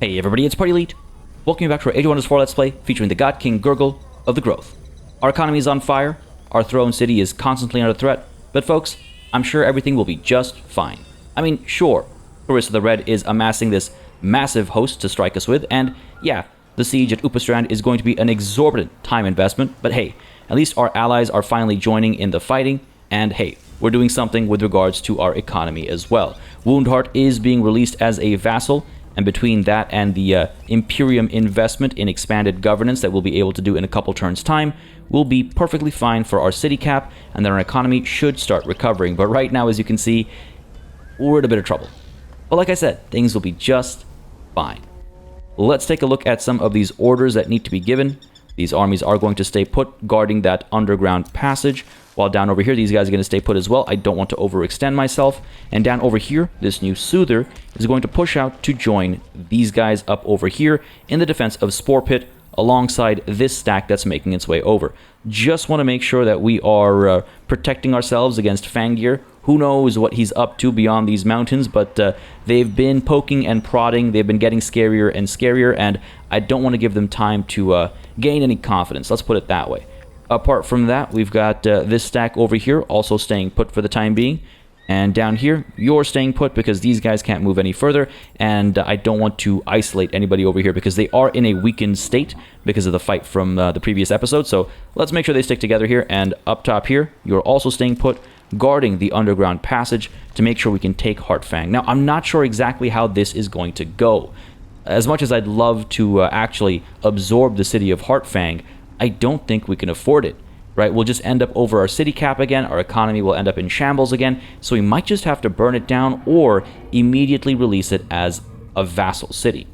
Hey everybody, it's PartyElite. Welcome you back to our Age of Wonders 4 Let's Play featuring the God King Gurgle of the Growth. Our economy is on fire, our throne city is constantly under threat, but folks, I'm sure everything will be just fine. I mean, sure, Clarissa the Red is amassing this massive host to strike us with, and yeah, the siege at Upastrand is going to be an exorbitant time investment, but hey, at least our allies are finally joining in the fighting, and hey, we're doing something with regards to our economy as well. Woundheart is being released as a vassal, and between that and the Imperium investment in expanded governance that we'll be able to do in a couple turns' time, we'll be perfectly fine for our city cap, and then our economy should start recovering. But right now, as you can see, we're in a bit of trouble. But like I said, things will be just fine. Let's take a look at some of these orders that need to be given. These armies are going to stay put, guarding that underground passage. While down over here, these guys are going to stay put as well. I don't want to overextend myself. And down over here, this new Soother is going to push out to join these guys up over here in the defense of Spore Pit alongside this stack that's making its way over. Just want to make sure that we are protecting ourselves against Fangir. Who knows what he's up to beyond these mountains, but they've been poking and prodding. They've been getting scarier and scarier, and I don't want to give them time to gain any confidence. Let's put it that way. Apart from that, we've got this stack over here also staying put for the time being. And down here, you're staying put because these guys can't move any further. And I don't want to isolate anybody over here because they are in a weakened state because of the fight from the previous episode. So let's make sure they stick together here. And up top here, you're also staying put, guarding the underground passage to make sure we can take Heartfang. Now, I'm not sure exactly how this is going to go. As much as I'd love to actually absorb the city of Heartfang, I don't think we can afford it, right? We'll just end up over our city cap again, our economy will end up in shambles again, so we might just have to burn it down or immediately release it as a vassal city.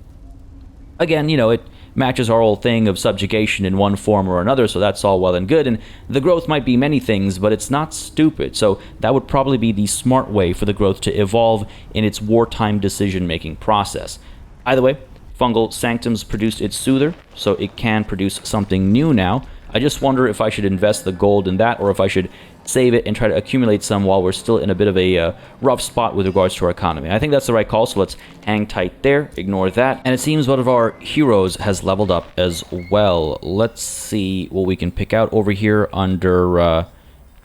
Again, you know, it matches our old thing of subjugation in one form or another, so that's all well and good, and the growth might be many things, but it's not stupid, so that would probably be the smart way for the growth to evolve in its wartime decision-making process. Either way, Fungal Sanctums produced its Soother, so it can produce something new now. I just wonder if I should invest the gold in that, or if I should save it and try to accumulate some while we're still in a bit of a rough spot with regards to our economy. I think that's the right call, so let's hang tight there, ignore that. And it seems one of our heroes has leveled up as well. Let's see what we can pick out over here under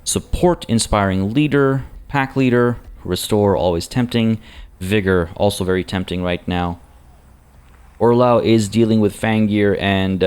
Support, Inspiring Leader, Pack Leader, Restore, always tempting, Vigor, also very tempting right now. Orlau is dealing with Fangir and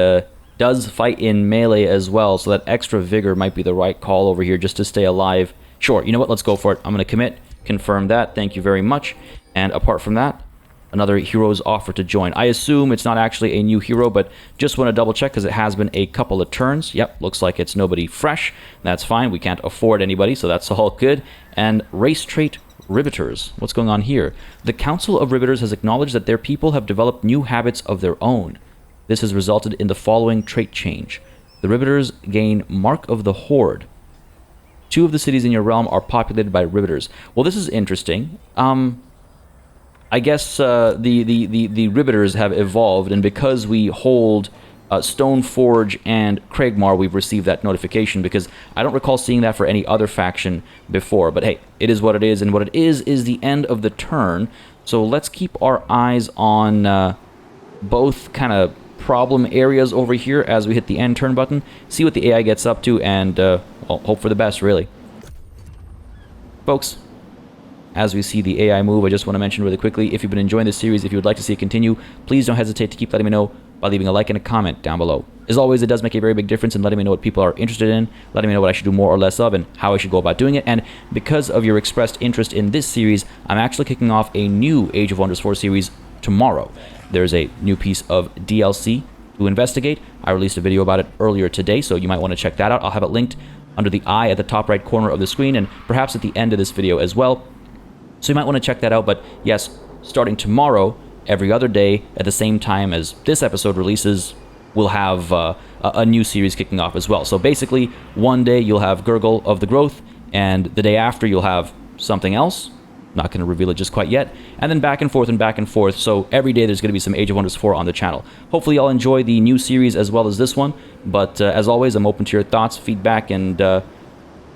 does fight in melee as well, so that extra vigor might be the right call over here just to stay alive. Sure, you know what? Let's go for it. I'm going to commit, confirm that. Thank you very much. And apart from that, another hero's offer to join. I assume it's not actually a new hero, but just want to double check because it has been a couple of turns. Yep, looks like it's nobody fresh. That's fine. We can't afford anybody, so that's all good. And race trait Riveters. What's going on here? The Council of Riveters has acknowledged that their people have developed new habits of their own. This has resulted in the following trait change. The Riveters gain Mark of the Horde. 2 of the cities in your realm are populated by Riveters. Well, this is interesting. I guess the Riveters have evolved, and because we hold Stoneforge and Craigmar, we've received that notification because I don't recall seeing that for any other faction before. But hey, it is what it is, and what it is the end of the turn. So let's keep our eyes on both kind of problem areas over here as we hit the end turn button, see what the AI gets up to, and well, hope for the best, really. Folks, as we see the AI move, I just want to mention really quickly, if you've been enjoying this series, if you would like to see it continue, please don't hesitate to keep letting me know by leaving a like and a comment down below. As always, it does make a very big difference in letting me know what people are interested in, letting me know what I should do more or less of, and how I should go about doing it. And because of your expressed interest in this series, I'm actually kicking off a new Age of Wonders 4 series tomorrow. There's a new piece of DLC to investigate. I released a video about it earlier today, so you might want to check that out. I'll have it linked under the eye at the top right corner of the screen, and perhaps at the end of this video as well. So you might want to check that out. But yes, starting tomorrow, every other day at the same time as this episode releases, we'll have a new series kicking off as well. So basically, one day you'll have Gurgle of the Growth, and the day after you'll have something else. Not going to reveal it just quite yet. And then back and forth. So every day there's going to be some Age of Wonders 4 on the channel. Hopefully y'all enjoy the new series as well as this one. But as always, I'm open to your thoughts, feedback, and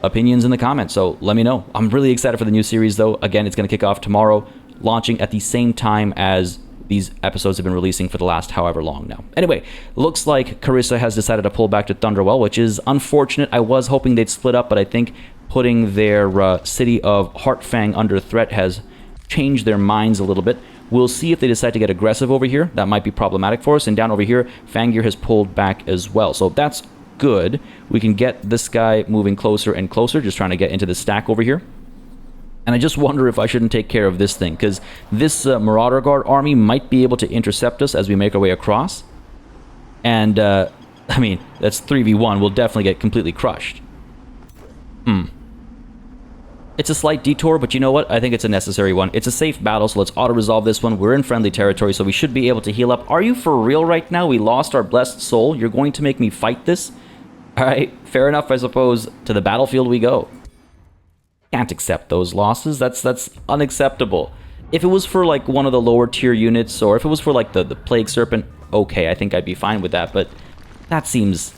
opinions in the comments. So let me know. I'm really excited for the new series, though. Again, it's going to kick off tomorrow, launching at the same time as these episodes have been releasing for the last however long now. Anyway, looks like Carissa has decided to pull back to Thunderwell, which is unfortunate. I was hoping they'd split up, but I think putting their city of Heartfang under threat has changed their minds a little bit. We'll see if they decide to get aggressive over here. That might be problematic for us. And down over here, Fangir has pulled back as well. So that's good. We can get this guy moving closer and closer, just trying to get into the stack over here. And I just wonder if I shouldn't take care of this thing, because this Marauder Guard army might be able to intercept us as we make our way across. And, I mean, that's 3v1. We'll definitely get completely crushed. It's a slight detour, but you know what? I think it's a necessary one. It's a safe battle, so let's auto-resolve this one. We're in friendly territory, so we should be able to heal up. Are you for real right now? We lost our blessed soul. You're going to make me fight this? Alright, fair enough, I suppose. To the battlefield we go. Can't accept those losses. That's unacceptable. If it was for, like, one of the lower tier units, or if it was for, like, the Plague Serpent, okay, I think I'd be fine with that, but that seems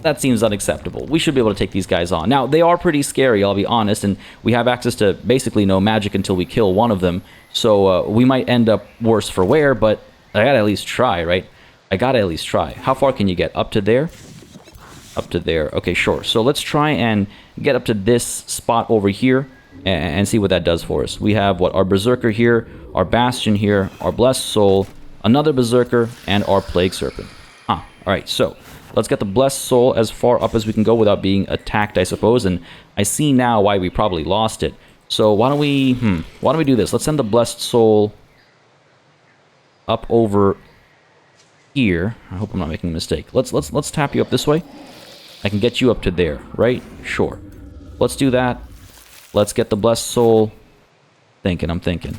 unacceptable. We should be able to take these guys on. Now, they are pretty scary, I'll be honest, and we have access to basically no magic until we kill one of them, so we might end up worse for wear, but I gotta at least try, right? I gotta at least try. How far can you get? Up to there? Up to there. Okay, sure. So let's try and get up to this spot over here and see what that does for us. We have, what, our Berserker here, our Bastion here, our Blessed Soul, another Berserker, and our Plague Serpent. Alright, so let's get the Blessed Soul as far up as we can go without being attacked, I suppose, and I see now why we probably lost it. So why don't we do this? Let's send the Blessed Soul up over here. I hope I'm not making a mistake. Let's tap you up this way. I can get you up to there, right? Sure. Let's do that. Let's get the Blessed Soul. I'm thinking.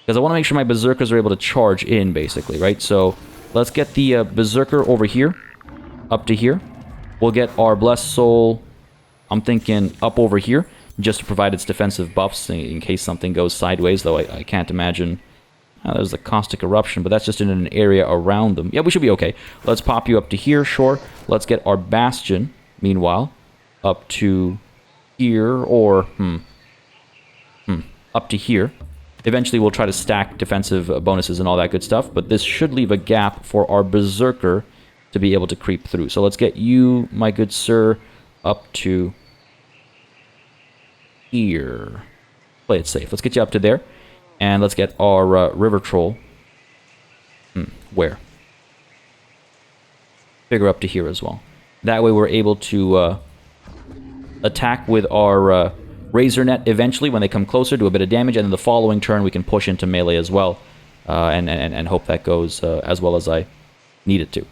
Because I want to make sure my Berserkers are able to charge in, basically, right? So let's get the Berserker over here. Up to here. We'll get our Blessed Soul, I'm thinking, up over here, just to provide its defensive buffs in case something goes sideways, though I can't imagine. There's the Caustic Eruption, but that's just in an area around them. Yeah, we should be okay. Let's pop you up to here, sure. Let's get our Bastion, meanwhile, up to here, or, up to here. Eventually, we'll try to stack defensive bonuses and all that good stuff, but this should leave a gap for our Berserker to be able to creep through. So let's get you, my good sir, up to here. Play it safe. Let's get you up to there. And let's get our River Troll. Where? Figure up to here as well. That way we're able to attack with our Razor Net eventually when they come closer, do a bit of damage, and then the following turn we can push into melee as well. And hope that goes as well as I need it to.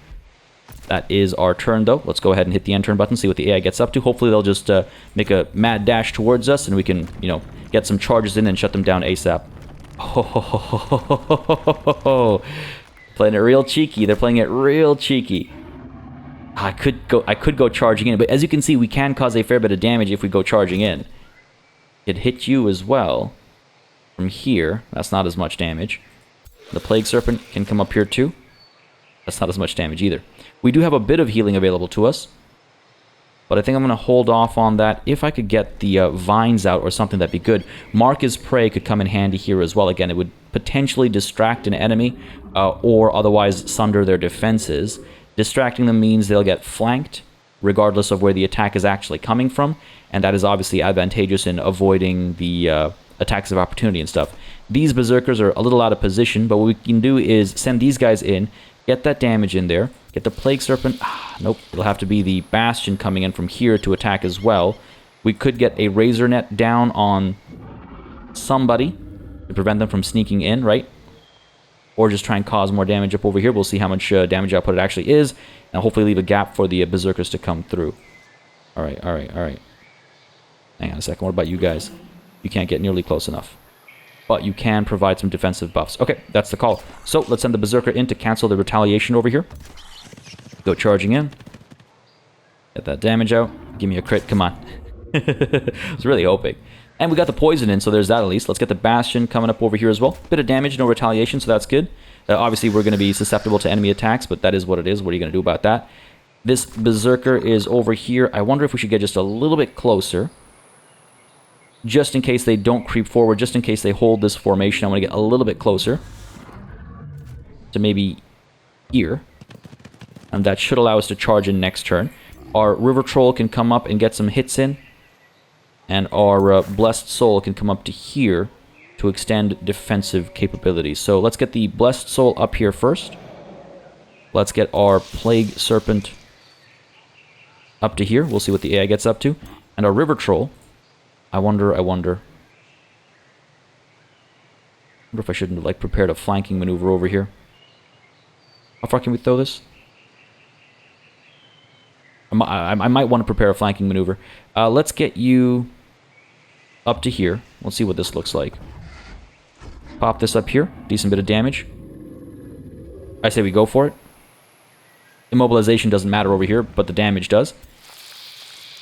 That is our turn, though. Let's go ahead and hit the end turn button, see what the AI gets up to. Hopefully they'll just make a mad dash towards us, and we can, you know, get some charges in and shut them down ASAP. Oh, playing it real cheeky. They're playing it real cheeky. I could go charging in, but as you can see, we can cause a fair bit of damage if we go charging in. It hit you as well from here. That's not as much damage. The Plague Serpent can come up here too. That's not as much damage either. We do have a bit of healing available to us, but I think I'm going to hold off on that. If I could get the vines out or something, that'd be good. Mark as Prey could come in handy here as well. Again, it would potentially distract an enemy or otherwise sunder their defenses. Distracting them means they'll get flanked regardless of where the attack is actually coming from, and that is obviously advantageous in avoiding the attacks of opportunity and stuff. These Berserkers are a little out of position, but what we can do is send these guys in, get that damage in there, get the Plague Serpent. Nope, it'll have to be the Bastion coming in from here to attack as well. We could get a Razor Net down on somebody to prevent them from sneaking in, right? Or just try and cause more damage up over here. We'll see how much damage output it actually is, and hopefully leave a gap for the Berserkers to come through. Alright. Hang on a second, what about you guys? You can't get nearly close enough. But you can provide some defensive buffs. Okay, that's the call. So, let's send the Berserker in to cancel the retaliation over here. Go charging in. Get that damage out. Give me a crit, come on. I was really hoping. And we got the poison in, so there's that at least. Let's get the Bastion coming up over here as well. Bit of damage, no retaliation, so that's good. Obviously, we're going to be susceptible to enemy attacks, but that is what it is. What are you going to do about that? This Berserker is over here. I wonder if we should get just a little bit closer. Just in case they don't creep forward, just in case they hold this formation. I want to get a little bit closer. to maybe here. And that should allow us to charge in next turn. Our River Troll can come up and get some hits in. And our Blessed Soul can come up to here to extend defensive capabilities. So let's get the Blessed Soul up here first. Let's get our Plague Serpent up to here. We'll see what the AI gets up to. And our River Troll, I wonder if I shouldn't have, like, prepared a flanking maneuver over here. How far can we throw this? I might want to prepare a flanking maneuver. Let's get you up to here. Let's see what this looks like. Pop this up here. Decent bit of damage. I say we go for it. Immobilization doesn't matter over here, but the damage does.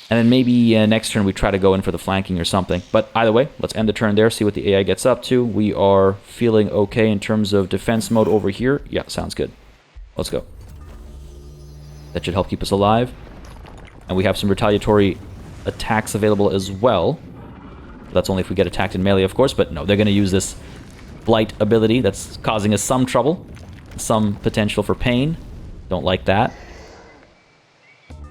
And then maybe next turn we try to go in for the flanking or something. But either way, let's end the turn there, see what the AI gets up to. We are feeling okay in terms of defense mode over here. Yeah, sounds good. Let's go. That should help keep us alive. And we have some retaliatory attacks available as well. That's only if we get attacked in melee, of course. But no, they're going to use this blight ability that's causing us some trouble. Some potential for pain. Don't like that.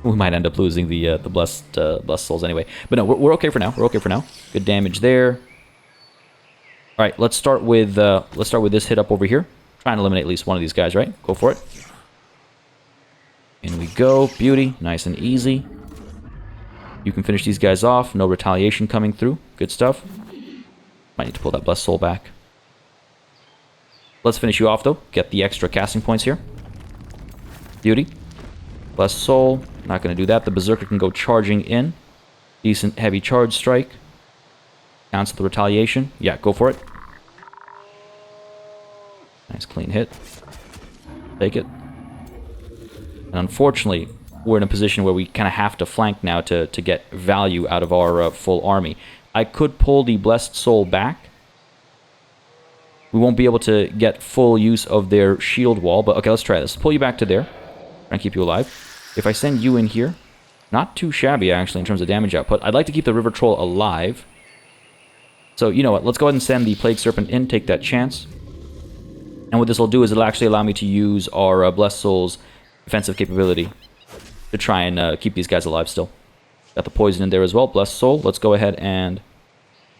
We might end up losing the blessed souls anyway. But no, we're okay for now. We're okay for now. Good damage there. All right, let's start with this hit up over here. Try and eliminate at least one of these guys, right? Go for it. In we go. Beauty. Nice and easy. You can finish these guys off. No retaliation coming through. Good stuff. Might need to pull that blessed soul back. Let's finish you off though. Get the extra casting points here. Beauty. Blessed soul. Not going to do that. The Berserker can go charging in. Decent heavy charge strike. Cancel the retaliation. Yeah, go for it. Nice clean hit. Take it. And unfortunately, we're in a position where we kind of have to flank now to get value out of our full army. I could pull the Blessed Soul back. We won't be able to get full use of their shield wall, but okay, let's try this. Pull you back to there. Try and keep you alive. If I send you in here, not too shabby actually in terms of damage output. I'd like to keep the River Troll alive. So you know what, let's go ahead and send the Plague Serpent in, take that chance. And what this will do is it'll actually allow me to use our Blessed Soul's defensive capability to try and keep these guys alive still. Got the poison in there as well. Blessed Soul, let's go ahead and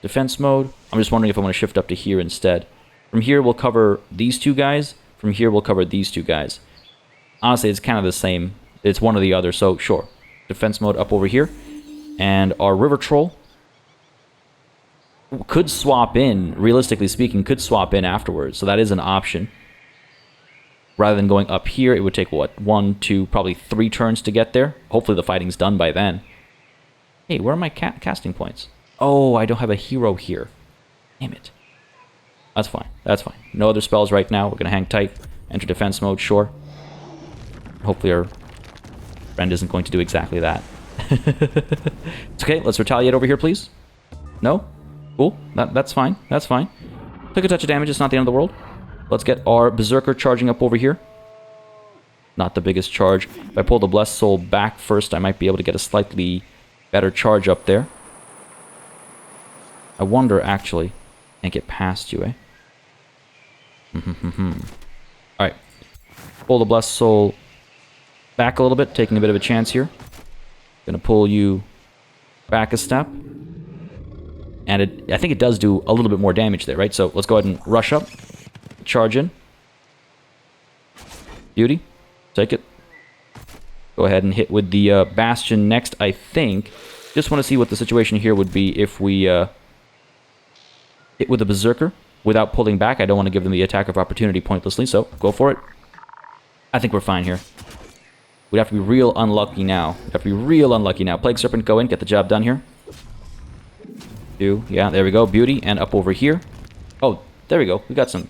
defense mode. I'm just wondering if I want to shift up to here instead. From here we'll cover these two guys. From here we'll cover these two guys. Honestly, it's kind of the same. It's one or the other, so sure. Defense mode up over here. And our River Troll could swap in, realistically speaking, could swap in afterwards. So that is an option. Rather than going up here, it would take, what, 1, 2, probably 3 turns to get there. Hopefully the fighting's done by then. Hey, where are my casting points? Oh, I don't have a hero here. Damn it. That's fine. That's fine. No other spells right now. We're going to hang tight. Enter defense mode, sure. Hopefully our friend isn't going to do exactly that. It's okay. Let's retaliate over here, please. No? Cool. That's fine. That's fine. Took a touch of damage. It's not the end of the world. Let's get our Berserker charging up over here. Not the biggest charge. If I pull the Blessed Soul back first, I might be able to get a slightly better charge up there. I wonder, actually. Can't get past you, eh? Alright. Pull the Blessed Soul back a little bit, taking a bit of a chance here. Gonna pull you back a step. And I think it does do a little bit more damage there, right? So let's go ahead and rush up. Charge in. Beauty. Take it. Go ahead and hit with the Bastion next, I think. Just want to see what the situation here would be if we hit with the Berserker without pulling back. I don't want to give them the attack of opportunity pointlessly, so go for it. I think we're fine here. We'd have to be real unlucky now. We'd have to be real unlucky now. Plague Serpent, go in, get the job done here. Yeah, there we go. Beauty, and up over here. Oh, there we go. We got some...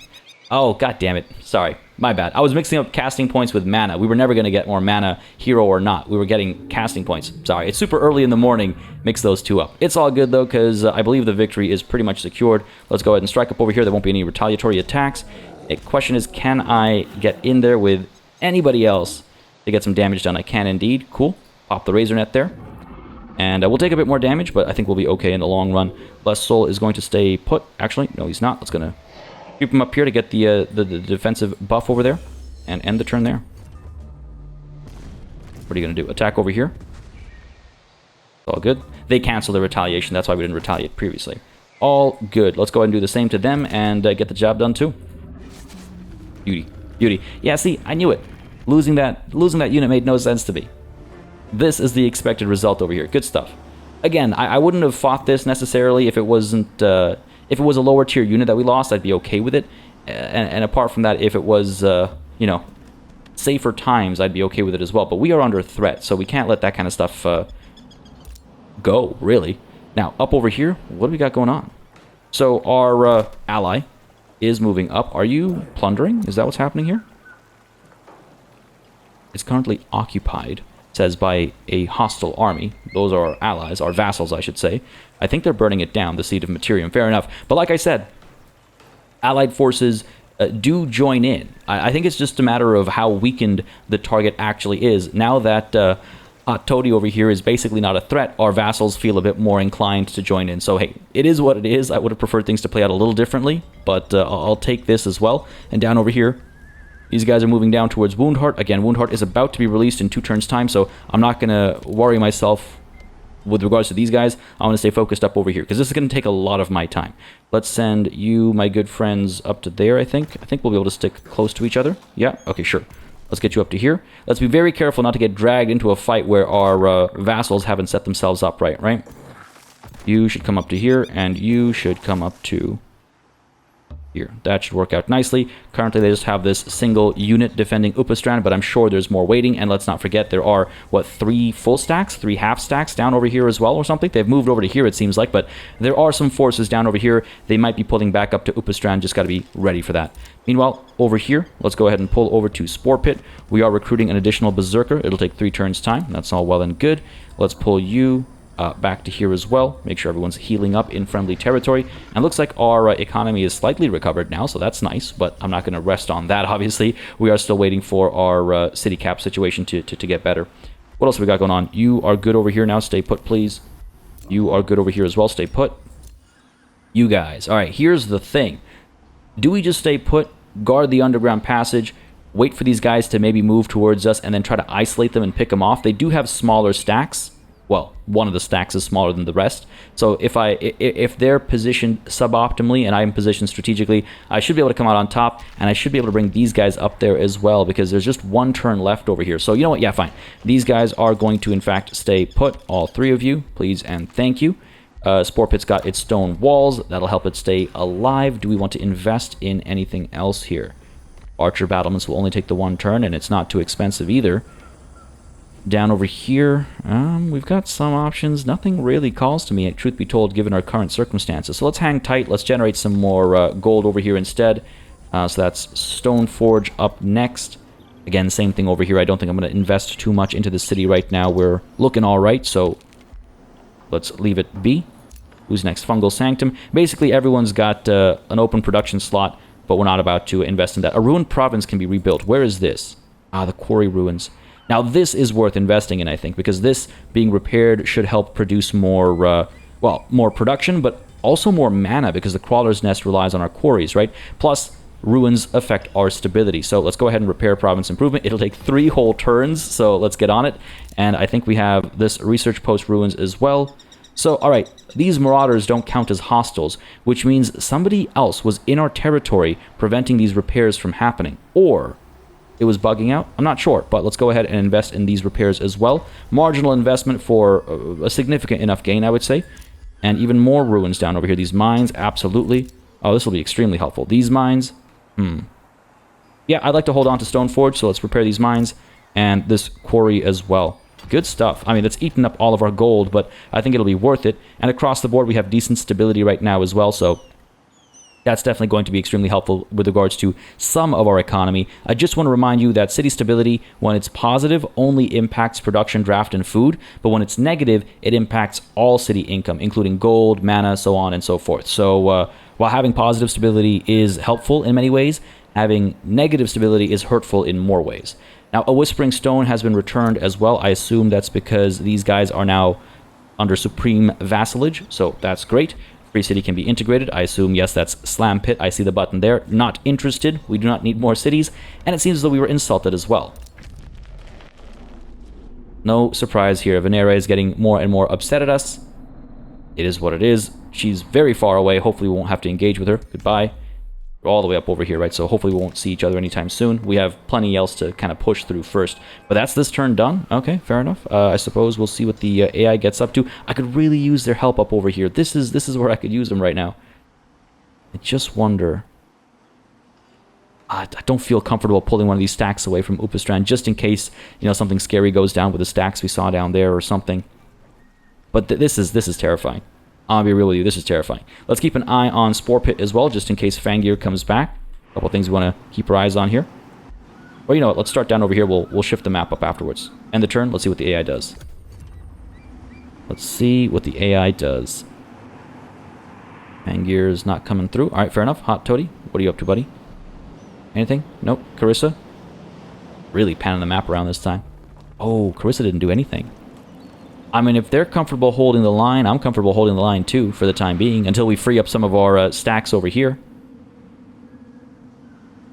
Oh, god damn it. Sorry. My bad. I was mixing up casting points with mana. We were never going to get more mana, hero or not. We were getting casting points. Sorry. It's super early in the morning. Mix those two up. It's all good, though, because I believe the victory is pretty much secured. Let's go ahead and strike up over here. There won't be any retaliatory attacks. The question is, can I get in there with anybody else to get some damage done? I can indeed. Cool. Pop the Razor Net there. And we'll take a bit more damage, but I think we'll be okay in the long run. Blessed Soul is going to stay put. Actually, no, he's not. Let's going to Keep them up here to get the defensive buff over there. And end the turn there. What are you going to do? Attack over here? All good. They cancel their retaliation. That's why we didn't retaliate previously. All good. Let's go ahead and do the same to them and get the job done too. Beauty. Beauty. Yeah, see, I knew it. Losing that unit made no sense to me. This is the expected result over here. Good stuff. Again, I wouldn't have fought this necessarily if it wasn't... if it was a lower tier unit that we lost, I'd be okay with it. And apart from that, if it was, you know, safer times, I'd be okay with it as well. But we are under threat, so we can't let that kind of stuff go, really. Now, up over here, what do we got going on? So our ally is moving up. Are you plundering? Is that what's happening here? It's currently occupied, it says, by a hostile army. Those are our allies, our vassals, I should say. I think they're burning it down, the Seat of Materium. Fair enough. But like I said, allied forces do join in. I think it's just a matter of how weakened the target actually is. Now that Todi over here is basically not a threat, our vassals feel a bit more inclined to join in. So hey, it is what it is. I would have preferred things to play out a little differently, but I'll take this as well. And down over here, these guys are moving down towards Woundheart. Again, Woundheart is about to be released in 2 turns' time, so I'm not going to worry myself with regards to these guys. I want to stay focused up over here, because this is going to take a lot of my time. Let's send you, my good friends, up to there, I think. I think we'll be able to stick close to each other. Yeah? Okay, sure. Let's get you up to here. Let's be very careful not to get dragged into a fight where our vassals haven't set themselves up right? You should come up to here, and you should come up to here. That should work out nicely. Currently, they just have this single unit defending Upastrand, but I'm sure there's more waiting. And let's not forget, there are, what, 3 full stacks? 3 half stacks down over here as well or something? They've moved over to here, it seems like, but there are some forces down over here. They might be pulling back up to Upastrand. Just got to be ready for that. Meanwhile, over here, let's go ahead and pull over to Spore Pit. We are recruiting an additional Berserker. It'll take 3 turns' time. That's all well and good. Let's pull you back to here as well. Make sure everyone's healing up in friendly territory. And looks like our economy is slightly recovered now, so that's nice, but I'm not going to rest on that, obviously. We are still waiting for our city cap situation to get better. What else have we got going on? You are good over here now. Stay put, please. You are good over here as well. Stay put. You guys. All right, here's the thing. Do we just stay put, guard the underground passage, wait for these guys to maybe move towards us, and then try to isolate them and pick them off? They do have smaller stacks. Well, one of the stacks is smaller than the rest. So if they're positioned suboptimally and I'm positioned strategically, I should be able to come out on top, and I should be able to bring these guys up there as well, because there's just 1 turn left over here. So you know what? Yeah, fine. These guys are going to, in fact, stay put. All 3 of you, please and thank you. Spore Pit's got its stone walls. That'll help it stay alive. Do we want to invest in anything else here? Archer battlements will only take the 1 turn, and it's not too expensive either. Down over here, we've got some options. Nothing really calls to me, truth be told, given our current circumstances. So let's hang tight. Let's generate some more gold over here instead. So that's Stoneforge up next. Again, same thing over here. I don't think I'm going to invest too much into the city right now. We're looking all right, so let's leave it be. Who's next? Fungal Sanctum. Basically, everyone's got an open production slot, but we're not about to invest in that. A ruined province can be rebuilt. Where is this? The quarry ruins. Now, this is worth investing in, I think, because this being repaired should help produce more, well, more production, but also more mana, because the Crawler's Nest relies on our quarries, right? Plus, ruins affect our stability. So let's go ahead and repair province improvement. It'll take 3 whole turns, so let's get on it. And I think we have this research post ruins as well. So, all right, these marauders don't count as hostiles, which means somebody else was in our territory preventing these repairs from happening. Or it was bugging out. I'm not sure, but let's go ahead and invest in these repairs as well. Marginal investment for a significant enough gain, I would say. And even more ruins down over here. These mines, absolutely. Oh, this will be extremely helpful. These mines, yeah, I'd like to hold on to Stoneforge, so let's repair these mines and this quarry as well. Good stuff. I mean, it's eaten up all of our gold, but I think it'll be worth it. And across the board, we have decent stability right now as well, so that's definitely going to be extremely helpful with regards to some of our economy. I just want to remind you that city stability, when it's positive, only impacts production, draft, and food. But when it's negative, it impacts all city income, including gold, mana, so on and so forth. So while having positive stability is helpful in many ways, having negative stability is hurtful in more ways. Now, a Whispering Stone has been returned as well. I assume that's because these guys are now under supreme vassalage, so that's great. Free city can be integrated. I assume, yes, that's slam pit. I see the button there. Not interested. We do not need more cities. And it seems as though we were insulted as well. No surprise here. Venera is getting more and more upset at us. It is what it is. She's very far away. Hopefully we won't have to engage with her. Goodbye. We're all the way up over here, right? So hopefully we won't see each other anytime soon. We have plenty else to kind of push through first. But that's this turn done. Okay, fair enough. I suppose we'll see what the AI gets up to. I could really use their help up over here. This is where I could use them right now. I just wonder... I don't feel comfortable pulling one of these stacks away from Upastrand just in case, you know, something scary goes down with the stacks we saw down there or something. But this is terrifying. I'll be real with you, this is terrifying. Let's keep an eye on Spore Pit as well, just in case Fangir comes back. A couple things we want to keep our eyes on here. Well, you know what, let's start down over here. We'll shift the map up afterwards. End the turn, let's see what the AI does. Let's see what the AI does. Fangir's not coming through. Alright, fair enough. Hot Toady, what are you up to, buddy? Anything? Nope. Carissa? Really panning the map around this time. Oh, Carissa didn't do anything. I mean, if they're comfortable holding the line, I'm comfortable holding the line too, for the time being, until we free up some of our stacks over here.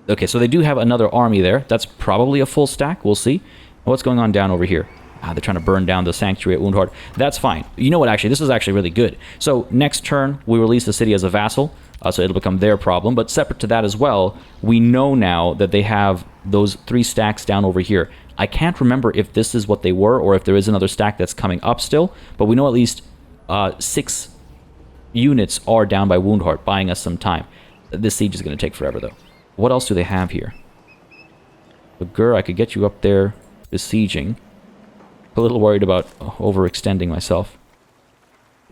Okay, so they do have another army there. That's probably a full stack. We'll see. What's going on down over here? They're trying to burn down the sanctuary at Woundhard. That's fine. You know what, actually? This is actually really good. So, next turn, we release the city as a vassal, so it'll become their problem. But separate to that as well, we know now that they have those 3 stacks down over here. I can't remember if this is what they were or if there is another stack that's coming up still, but we know at least 6 units are down by Woundhart, buying us some time. This siege is going to take forever, though. What else do they have here? Gur, I could get you up there besieging. A little worried about overextending myself.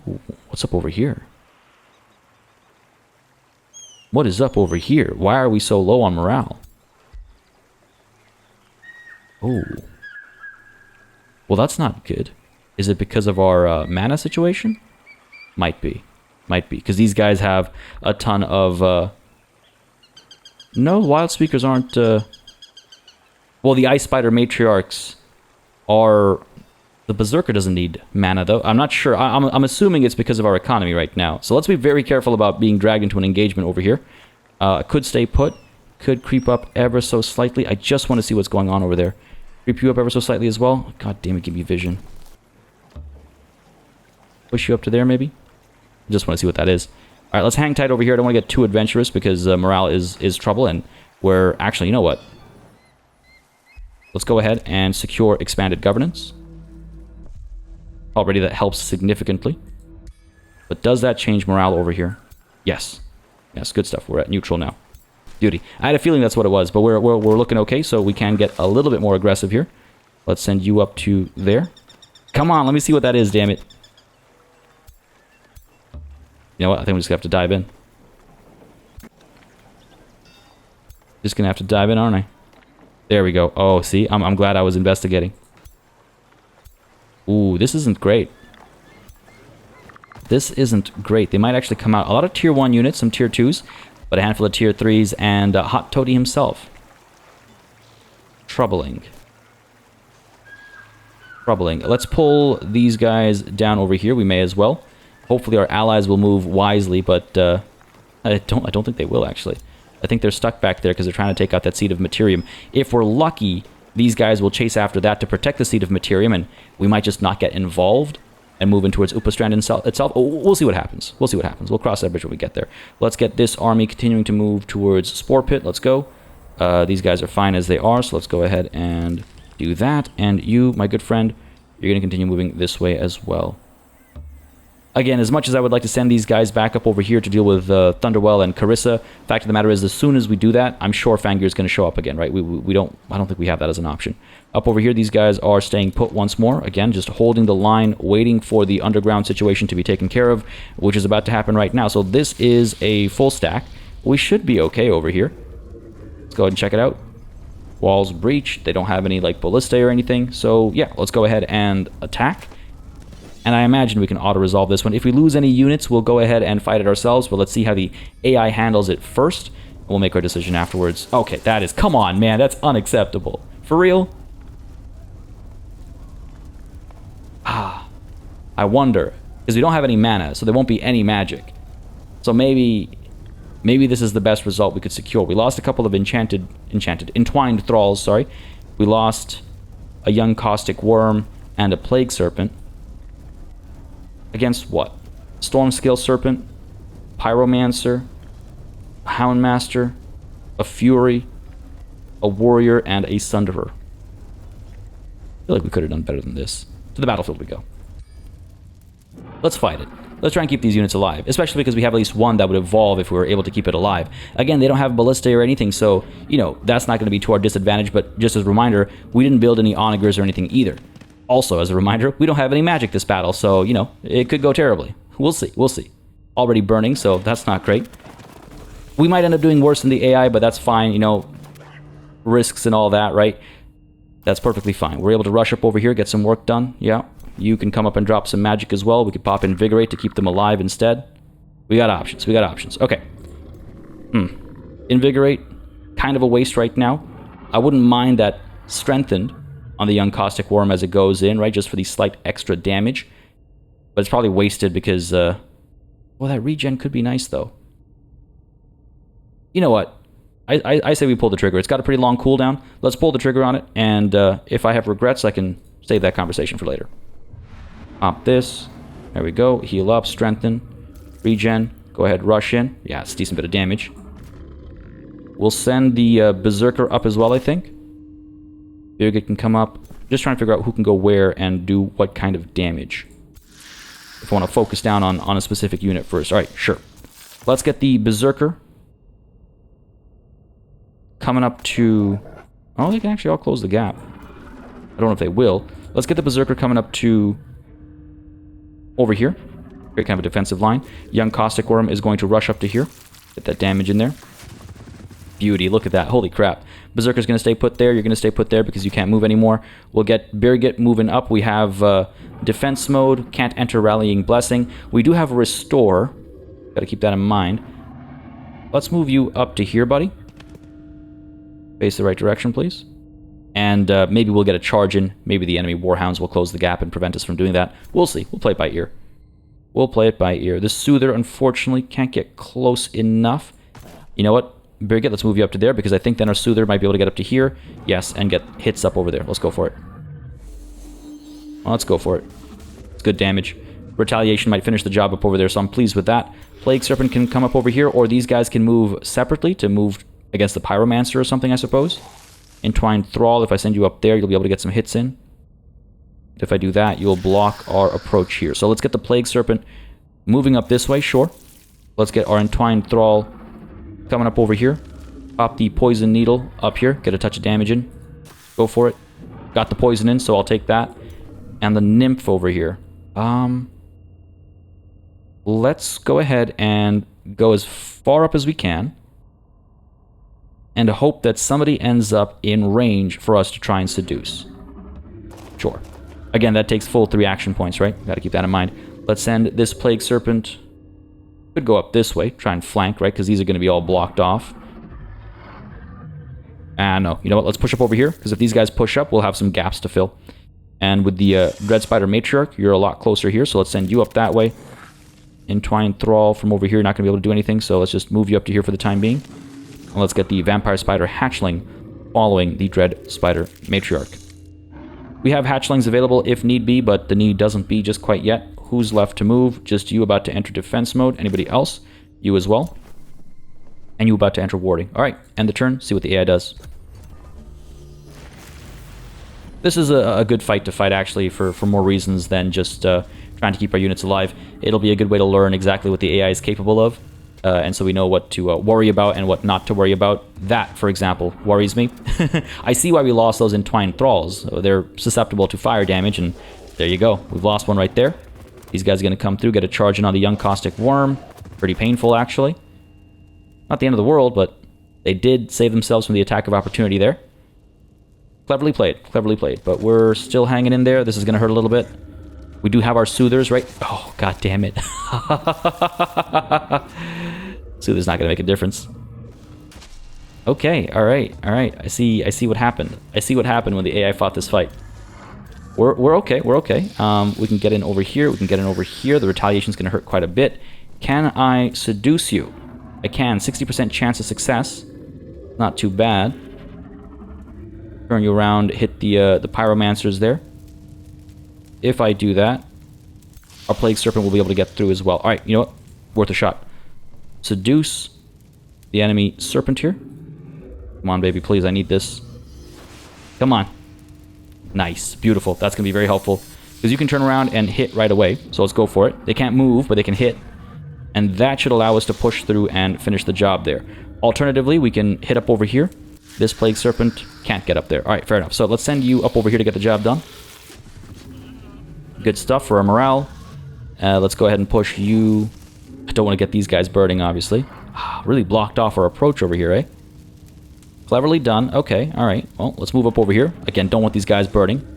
Ooh, what's up over here? What is up over here? Why are we so low on morale? Oh. Well, that's not good. Is it because of our mana situation? Might be. Might be. Because these guys have a ton of... No, Wild Speakers aren't... Well, the Ice Spider Matriarchs are... The Berserker doesn't need mana, though. I'm not sure. I'm assuming it's because of our economy right now. So let's be very careful about being dragged into an engagement over here. Could stay put. Could creep up ever so slightly. I just want to see what's going on over there. Creep you up ever so slightly as well. God damn it, give me vision. Push you up to there, maybe? Just want to see what that is. Alright, let's hang tight over here. I don't want to get too adventurous because morale is trouble. And we're... Actually, you know what? Let's go ahead and secure expanded governance. Already that helps significantly. But does that change morale over here? Yes. Yes, good stuff. We're at neutral now. Beauty. I had a feeling that's what it was, but we're looking okay, so we can get a little bit more aggressive here. Let's send you up to there. Come on, let me see what that is, damn it. You know what? I think we just have to dive in. Just gonna have to dive in, aren't I? There we go. Oh, see? I'm glad I was investigating. Ooh, this isn't great. This isn't great. They might actually come out. A lot of tier 1 units, some tier 2s, but a handful of tier 3s, and Hot Toady himself. Troubling. Troubling. Let's pull these guys down over here. We may as well. Hopefully our allies will move wisely, but I don't think they will, actually. I think they're stuck back there because they're trying to take out that Seed of Materium. If we're lucky, these guys will chase after that to protect the Seed of Materium, and we might just not get involved and move in towards Upastrand itself. Oh, we'll see what happens. We'll see what happens. We'll cross that bridge when we get there. Let's get this army continuing to move towards Spore Pit. Let's go. These guys are fine as they are, so let's go ahead and do that. And you, my good friend, you're going to continue moving this way as well. Again, as much as I would like to send these guys back up over here to deal with Thunderwell and Carissa, fact of the matter is, as soon as we do that, I'm sure Fangir is going to show up again, right? I don't think we have that as an option. Up over here, these guys are staying put once more. Again, just holding the line, waiting for the underground situation to be taken care of, which is about to happen right now. So this is a full stack. We should be okay over here. Let's go ahead and check it out. Walls breached. They don't have any, like, ballistae or anything. So, yeah, let's go ahead and attack. And I imagine we can auto-resolve this one. If we lose any units, we'll go ahead and fight it ourselves. But let's see how the AI handles it first. And we'll make our decision afterwards. Okay, that is... Come on, man. That's unacceptable. For real? Ah. I wonder. Because we don't have any mana, so there won't be any magic. So maybe this is the best result we could secure. We lost a couple of entwined thralls, sorry. We lost a young caustic worm and a plague serpent. Against what? Stormscale serpent, pyromancer, a houndmaster, a fury, a warrior, and a sunderer. I feel like we could have done better than this. To the battlefield we go. Let's fight it. Let's try and keep these units alive, especially because we have at least one that would evolve if we were able to keep it alive. Again, they don't have ballista or anything, so, you know, that's not going to be to our disadvantage, but just as a reminder, we didn't build any onagers or anything either. Also, as a reminder, we don't have any magic this battle, so, you know, it could go terribly. We'll see, we'll see. Already burning, so that's not great. We might end up doing worse than the AI, but that's fine, you know, risks and all that, right? That's perfectly fine. We're able to rush up over here, get some work done, yeah. You can come up and drop some magic as well. We could pop Invigorate to keep them alive instead. We got options. We got options. Okay. Invigorate, kind of a waste right now. I wouldn't mind that Strengthened on the young caustic worm as it goes in, right? Just for the slight extra damage. But it's probably wasted because, well, that regen could be nice, though. You know what? I say we pull the trigger. It's got a pretty long cooldown. Let's pull the trigger on it. And if I have regrets, I can save that conversation for later. Pop this. There we go. Heal up, strengthen, regen. Go ahead, rush in. Yeah, it's a decent bit of damage. We'll send the Berserker up as well, I think. Birgit can come up. Just trying to figure out who can go where and do what kind of damage. If I want to focus down on a specific unit first. Alright, sure. Let's get the Berserker coming up to... Oh, they can actually all close the gap. I don't know if they will. Let's get the Berserker coming up to... over here. Great kind of a defensive line. Young Caustic Worm is going to rush up to here. Get that damage in there. Beauty, look at that. Holy crap. Berserker's going to stay put there. You're going to stay put there because you can't move anymore. We'll get Birgit moving up. We have defense mode. Can't enter Rallying Blessing. We do have Restore. Got to keep that in mind. Let's move you up to here, buddy. Face the right direction, please. And maybe we'll get a charge in. Maybe the enemy Warhounds will close the gap and prevent us from doing that. We'll see. We'll play it by ear. We'll play it by ear. The Soother, unfortunately, can't get close enough. You know what? Birgit, let's move you up to there, because I think then our Soother might be able to get up to here. Yes, and get hits up over there. Let's go for it. Well, let's go for it. It's good damage. Retaliation might finish the job up over there, so I'm pleased with that. Plague Serpent can come up over here, or these guys can move separately to move against the Pyromancer or something, I suppose. Entwined Thrall, if I send you up there, you'll be able to get some hits in. If I do that, you'll block our approach here. So let's get the Plague Serpent moving up this way, sure. Let's get our Entwined Thrall coming up over here. Pop the Poison Needle up here, get a touch of damage in. Go for it. Got the poison in, so I'll take that. And the Nymph over here. Let's go ahead and go as far up as we can. And hope that somebody ends up in range for us to try and seduce. Sure. Again, that takes full 3 action points, right? Gotta keep that in mind. Let's send this Plague Serpent. Could go up this way, try and flank, right? Because these are going to be all blocked off. No. You know what? Let's push up over here, because if these guys push up, we'll have some gaps to fill. And with the Dread Spider Matriarch, you're a lot closer here, so let's send you up that way. Entwined Thrall from over here, not going to be able to do anything, so let's just move you up to here for the time being. And let's get the Vampire Spider Hatchling following the Dread Spider Matriarch. We have Hatchlings available if need be, but the need doesn't be just quite yet. Who's left to move? Just you about to enter defense mode. Anybody else? You as well. And you about to enter warding. Alright, end the turn. See what the AI does. This is a good fight to fight, actually, for more reasons than just trying to keep our units alive. It'll be a good way to learn exactly what the AI is capable of. And so we know what to worry about and what not to worry about. That, for example, worries me. I see why we lost those Entwined Thralls. They're susceptible to fire damage, and there you go. We've lost one right there. These guys are going to come through, get a charge in on the Young Caustic Worm. Pretty painful, actually. Not the end of the world, but they did save themselves from the attack of opportunity there. Cleverly played, cleverly played. But we're still hanging in there. This is going to hurt a little bit. We do have our Soothers, right? Oh, god damn it. Soother's not going to make a difference. Okay, alright, alright. I see what happened. I see what happened when the AI fought this fight. We're okay, we're okay. We can get in over here, we can get in over here. The retaliation's going to hurt quite a bit. Can I seduce you? I can. 60% chance of success. Not too bad. Turn you around, hit the pyromancers there. If I do that, our plague serpent will be able to get through as well. Alright, you know what? Worth a shot. Seduce the enemy serpent here. Come on, baby, please. I need this. Come on. Nice. Beautiful. That's going to be very helpful. Because you can turn around and hit right away. So let's go for it. They can't move, but they can hit. And that should allow us to push through and finish the job there. Alternatively, we can hit up over here. This plague serpent can't get up there. Alright, fair enough. So let's send you up over here to get the job done. Good stuff for our morale. Let's go ahead and push you. I don't want to get these guys burning, obviously. Really blocked off our approach over here, eh? Cleverly done. Okay, alright. Well, let's move up over here. Again, don't want these guys burning.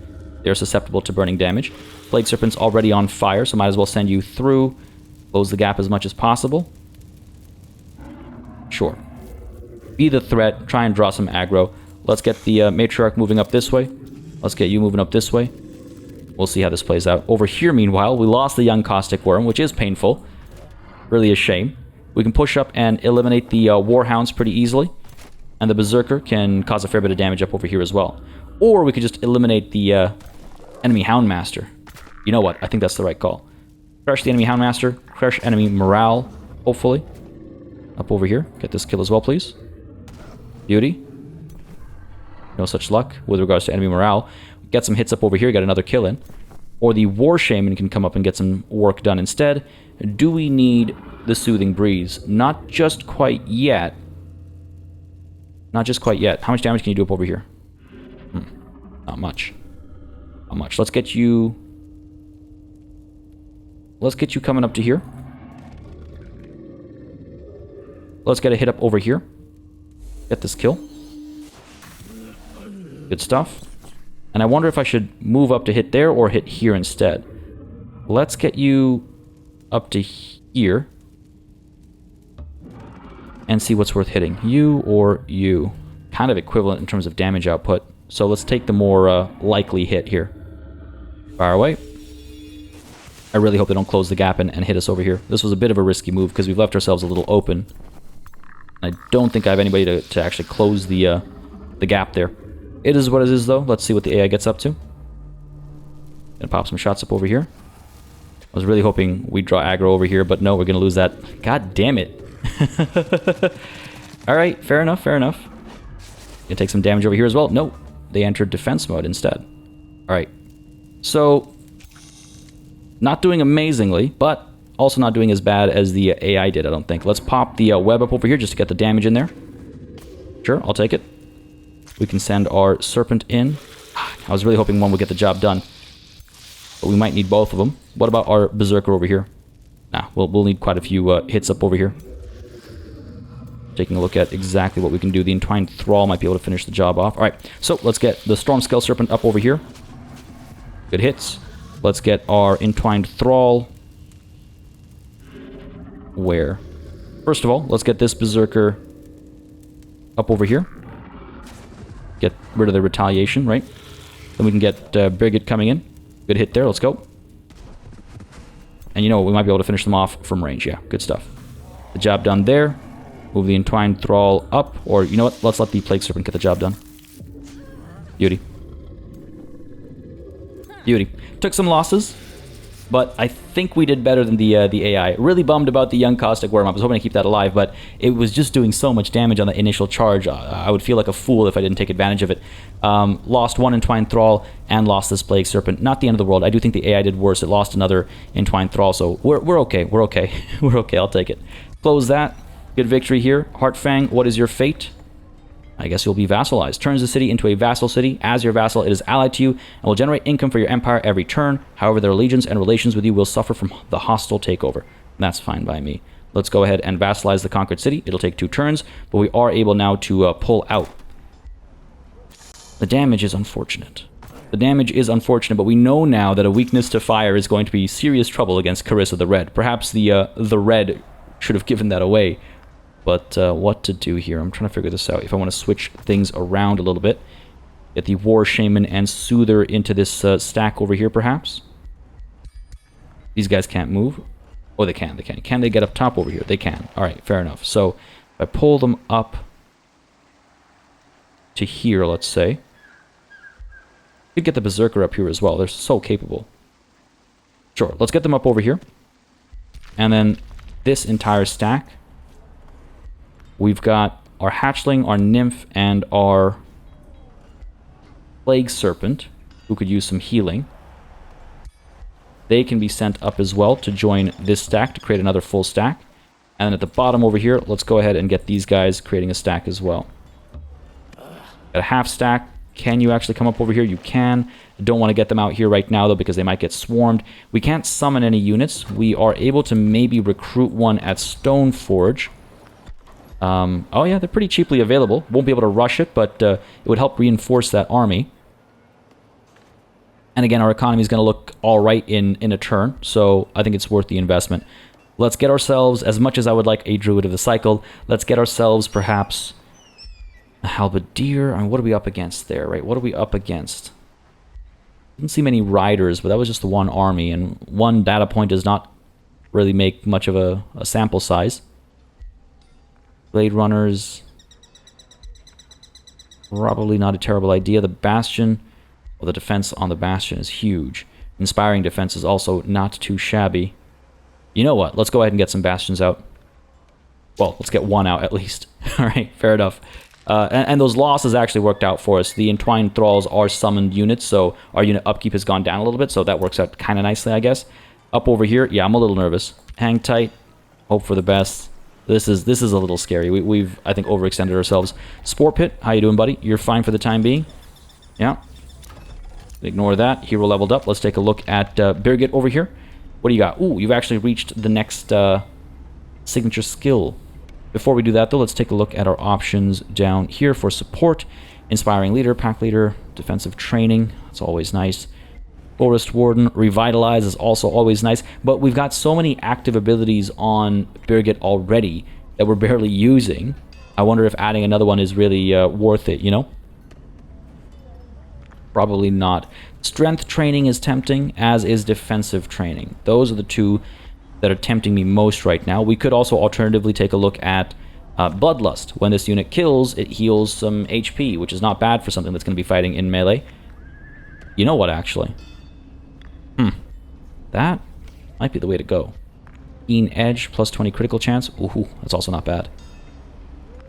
They're susceptible to burning damage. Plague Serpent's already on fire, so might as well send you through. Close the gap as much as possible. Sure. Be the threat. Try and draw some aggro. Let's get the Matriarch moving up this way. Let's get you moving up this way. We'll see how this plays out. Over here, meanwhile, we lost the young Caustic Worm, which is painful. Really a shame. We can push up and eliminate the Warhounds pretty easily. And the Berserker can cause a fair bit of damage up over here as well. Or we could just eliminate the enemy Houndmaster. You know what? I think that's the right call. Crush the enemy Houndmaster. Crush enemy morale, hopefully. Up over here. Get this kill as well, please. Beauty. No such luck with regards to enemy morale. Get some hits up over here, get another kill in. Or the War Shaman can come up and get some work done instead. Do we need the Soothing Breeze? Not just quite yet. Not just quite yet. How much damage can you do up over here? Not much. Not much. Let's get you... Let's get you coming up to here. Let's get a hit up over here. Get this kill. Good stuff. And I wonder if I should move up to hit there or hit here instead. Let's get you up to here. And see what's worth hitting. You or you. Kind of equivalent in terms of damage output. So let's take the more likely hit here. Fire away. I really hope they don't close the gap and hit us over here. This was a bit of a risky move because we've left ourselves a little open. I don't think I have anybody to actually close the gap there. It is what it is, though. Let's see what the AI gets up to. Gonna pop some shots up over here. I was really hoping we'd draw aggro over here, but no, we're gonna lose that. God damn it. Alright, fair enough, fair enough. Gonna take some damage over here as well. No, they entered defense mode instead. Alright. So, not doing amazingly, but also not doing as bad as the AI did, I don't think. Let's pop the web up over here just to get the damage in there. Sure, I'll take it. We can send our Serpent in. I was really hoping one would get the job done. But we might need both of them. What about our Berserker over here? Nah, we'll need quite a few hits up over here. Taking a look at exactly what we can do. The Entwined Thrall might be able to finish the job off. Alright, so let's get the Stormscale Serpent up over here. Good hits. Let's get our Entwined Thrall. Where? First of all, let's get this Berserker up over here. Get rid of the retaliation, right? Then we can get Brigid coming in. Good hit there, let's go. And you know what, we might be able to finish them off from range, yeah, good stuff. The job done there. Move the Entwined Thrall up, or you know what, let's let the Plague Serpent get the job done. Beauty. Beauty. Took some losses, but I think we did better than the AI. Really bummed about the young Caustic Worm. I was hoping to keep that alive, but it was just doing so much damage on the initial charge. I would feel like a fool if I didn't take advantage of it. Lost one Entwined Thrall and lost this Plague Serpent. Not the end of the world. I do think the AI did worse. It lost another Entwined Thrall, so we're okay. We're okay. We're okay. I'll take it. Close that. Good victory here. Heartfang, what is your fate? I guess you'll be vassalized. Turns the city into a vassal city. As your vassal, it is allied to you and will generate income for your empire every turn. However, their allegiance and relations with you will suffer from the hostile takeover. That's fine by me. Let's go ahead and vassalize the conquered city. It'll take 2 turns, but we are able now to pull out. The damage is unfortunate. The damage is unfortunate, but we know now that a weakness to fire is going to be serious trouble against Carissa the Red. Perhaps the Red should have given that away. But what to do here? I'm trying to figure this out. If I want to switch things around a little bit. Get the War Shaman and Soother into this stack over here, perhaps. These guys can't move. Oh, they can. They can. Can they get up top over here? They can. All right, fair enough. So if I pull them up to here, let's say. We could get the Berserker up here as well. They're so capable. Sure, let's get them up over here. And then this entire stack. We've got our Hatchling, our Nymph, and our Plague Serpent, who could use some healing. They can be sent up as well to join this stack to create another full stack. And then at the bottom over here, let's go ahead and get these guys creating a stack as well. At a half stack, can you actually come up over here? You can. Don't want to get them out here right now, though, because they might get swarmed. We can't summon any units. We are able to maybe recruit one at Stoneforge. Oh, yeah, they're pretty cheaply available. Won't be able to rush it, but it would help reinforce that army. And again, our economy is going to look all right in a turn, so I think it's worth the investment. Let's get ourselves, as much as I would like a Druid of the Cycle, let's get ourselves perhaps a Halberdier. I mean, what are we up against there, right? What are we up against? Didn't see many riders, but that was just the one army, and one data point does not really make much of a sample size. Blade Runners, probably not a terrible idea. The Bastion, well, the defense on the Bastion is huge. Inspiring defense is also not too shabby. You know what? Let's go ahead and get some Bastions out. Well, let's get one out at least. All right, fair enough. And those losses actually worked out for us. The Entwined Thralls are summoned units, so our unit upkeep has gone down a little bit, so that works out kind of nicely, I guess. Up over here, yeah, I'm a little nervous. Hang tight. Hope for the best. This is a little scary. We've, I think, overextended ourselves. Spore Pit, how you doing, buddy? You're fine for the time being? Yeah. Ignore that. Hero leveled up. Let's take a look at Birgit over here. What do you got? Ooh, you've actually reached the next signature skill. Before we do that, though, let's take a look at our options down here for support. Inspiring Leader, Pack Leader, Defensive Training. That's always nice. Forest Warden, Revitalize is also always nice. But we've got so many active abilities on Birgit already that we're barely using. I wonder if adding another one is really worth it, you know? Probably not. Strength Training is tempting, as is Defensive Training. Those are the two that are tempting me most right now. We could also alternatively take a look at Bloodlust. When this unit kills, it heals some HP, which is not bad for something that's going to be fighting in melee. You know what, actually? That might be the way to go. Keen Edge, plus 20 critical chance. Ooh, that's also not bad.